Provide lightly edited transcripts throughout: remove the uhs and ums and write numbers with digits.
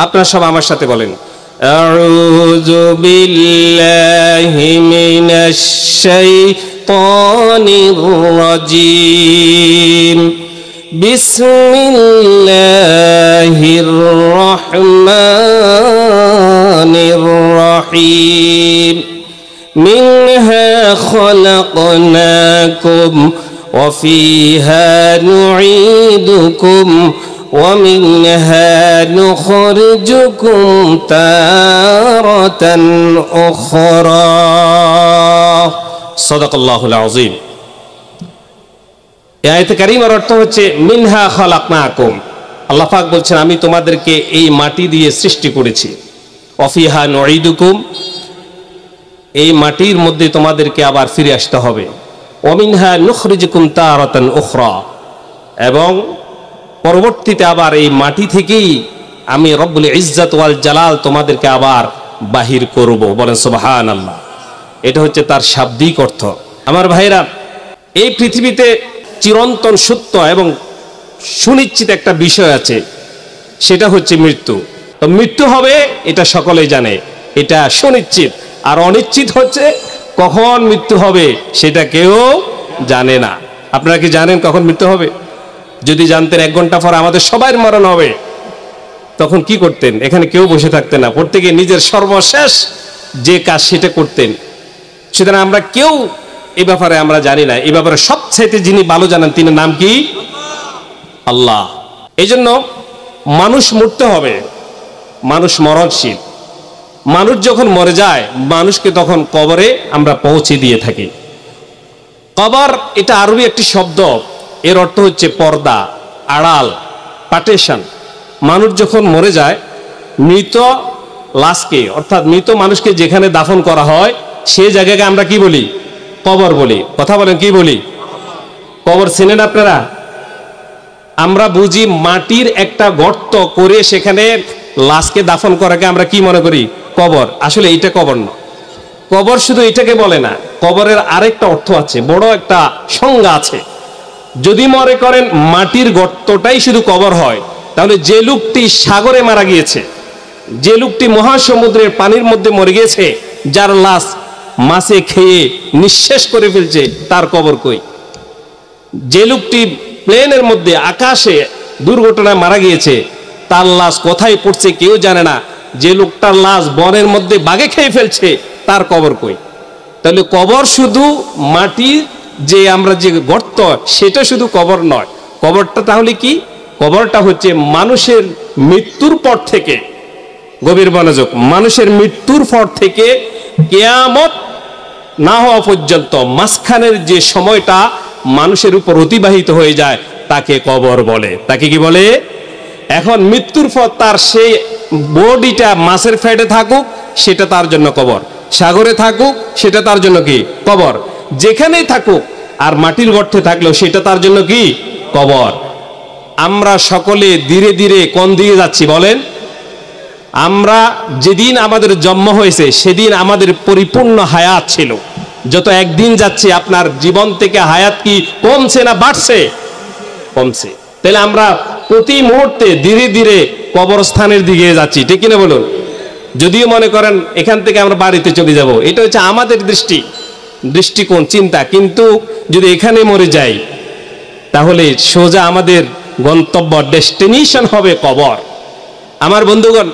আপনারা সব আমার সাথে বলেন, আউযু বিল্লাহি মিনাশ শাইতানির রাজীম, বিসমিল্লাহির রহমানির রহিম। মিনহা খালাকনাকুম ওয়া ফিহা নুঈদুকুম ওয়া মিনহা নুখরিজুকুম তারাতান উখরা। সাদাকাল্লাহুল আযীম। এই আয়াতে কারিমার অর্থ হচ্ছে মিনহা খালাকনাকুম, আল্লাহ পাক বলছেন আমি তোমাদেরকে এই মাটি দিয়ে সৃষ্টি করেছি। ওয়া ফিহা নুঈদুকুম, এই মাটির মধ্যে তোমাদেরকে আবার ফিরে আসতে হবে। ওয়া মিনহা নুখরিজুকুম তারাতান উখরা, এবং পরবর্তীতে আবার এই মাটি থেকেই আমি রব্বুল ইজ্জত ওয়াল জালাল তোমাদেরকে আবার বাহির করব। বলেন সুবহানাল্লাহ। এটা হচ্ছে তার শাব্দিক অর্থ। আমার ভাইরা, এই পৃথিবীতে চিরন্তন সত্য এবং সুনিশ্চিত একটা বিষয় আছে, সেটা হচ্ছে মৃত্যু। তো মৃত্যু হবে এটা সকলেই জানে, এটা সুনিশ্চিত। আর অনিশ্চিত হচ্ছে কখন মৃত্যু হবে সেটা কেউ জানে না। আপনারা কি জানেন কখন মৃত্যু হবে? যদি জানতেন 1 ঘন্টা পর আমাদের সবার মরণ হবে, তখন কি করতেন? এখানে কেউ বসে থাকতেন না, প্রত্যেকে নিজের সর্বশেষ যে কাজ সেটা করতেন। সুতরাং আমরা কেউ এই ব্যাপারে আমরা জানি না। এই ব্যাপারে সবচেয়ে যিনি ভালো জানেন তিনি নাম কি? আল্লাহ। এই জন্য মানুষ মরতে হবে, মানুষ মরণশীল। মানুষ যখন মরে যায় মানুষকে তখন কবরে আমরা পৌঁছে দিয়ে থাকি। কবর এটা আরবি একটি শব্দ, এর অর্থ হচ্ছে পর্দা, আড়াল, পার্টিশন। মানুষ যখন মরে যায় মৃত লাশকে অর্থাৎ মৃত মানুষকে যেখানে দাফন করা হয় সেই জায়গাকে আমরা কি বলি? কবর বলি। কথা বলেন, কি বলি? কবর চেনেন আপনারা? আমরা বুঝি মাটির একটা গর্ত করে সেখানে লাশকে দাফন করাকে আমরা কি মনে করি? কবর। আসলে এইটা কবর না। কবর শুধু এটাকে বলে না, কবরের আরেকটা অর্থ আছে, বড় একটা সংজ্ঞা আছে। যদি মনে করেন মাটির গর্তটাই শুধু কবর হয়, তাহলে যে লোকটি সাগরে মারা গিয়েছে, যে লোকটি মহাসমুদ্রের পানির মধ্যে মরে গিয়েছে, যার লাশ মাছে খেয়ে নিঃশেষ করে ফেলছে, তার কবর কই? যে লোকটি প্লেনের মধ্যে আকাশে দুর্ঘটনায় মারা গিয়েছে, তার লাশ কোথায় পড়ছে কেউ জানে না। যে লোকটার লাশ বনের মধ্যে বাঘে খেয়ে ফেলছে, তার কবর কই? তাহলে কবর শুধু মাটির যে আমরা যে গর্ত সেটা শুধু কবর নয়। কবরটা তাহলে কি? কবরটা হচ্ছে মানুষের মৃত্যুর পর থেকে, গভীর মনোযোগ, মানুষের মৃত্যুর পর থেকে কিয়ামত না হওয়া পর্যন্ত মাঝখানের যে সময়টা মানুষের উপর অতিবাহিত হয়ে যায় তাকে কবর বলে। তাকে কি বলে? এখন মৃত্যুর পর তার সেই বডিটা মাছের ফ্যাটে থাকুক সেটা তার জন্য কবর, সাগরে থাকুক সেটা তার জন্য কি? কবর। যেখানেই থাকুক আর মাটির গর্তে থাকলেও সেটা তার জন্য কি? কবর। আমরা সকলে ধীরে ধীরে কোন দিকে যাচ্ছি বলেন? আমরা যেদিন আমাদের জন্ম হয়েছে সেদিন আমাদের পরিপূর্ণ হায়াত ছিল। যত একদিন যাচ্ছে আপনার জীবন থেকে হায়াত কি কমছে না বাড়ছে? কমছে। তাহলে আমরা প্রতি মুহূর্তে ধীরে ধীরে কবরস্থানের দিকে যাচ্ছি, ঠিক কিনা বলুন? যদিও মনে করেন এখান থেকে আমরা বাড়িতে চলে যাব, এটা হচ্ছে আমাদের দৃষ্টিকোণ, চিন্তা। কিন্তু যদি এখানে মরে যাই তাহলে সোজা আমাদের গন্তব্য, ডেস্টিনেশন হবে কবর। আমার বন্ধুগণ,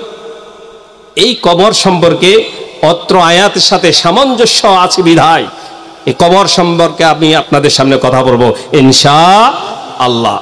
এই কবর সম্পর্কে অত্র আয়াতের সাথে সামঞ্জস্য আছে বিধায় এই কবর সম্পর্কে আমি আপনাদের সামনে কথা বলবো ইনশাআল্লাহ।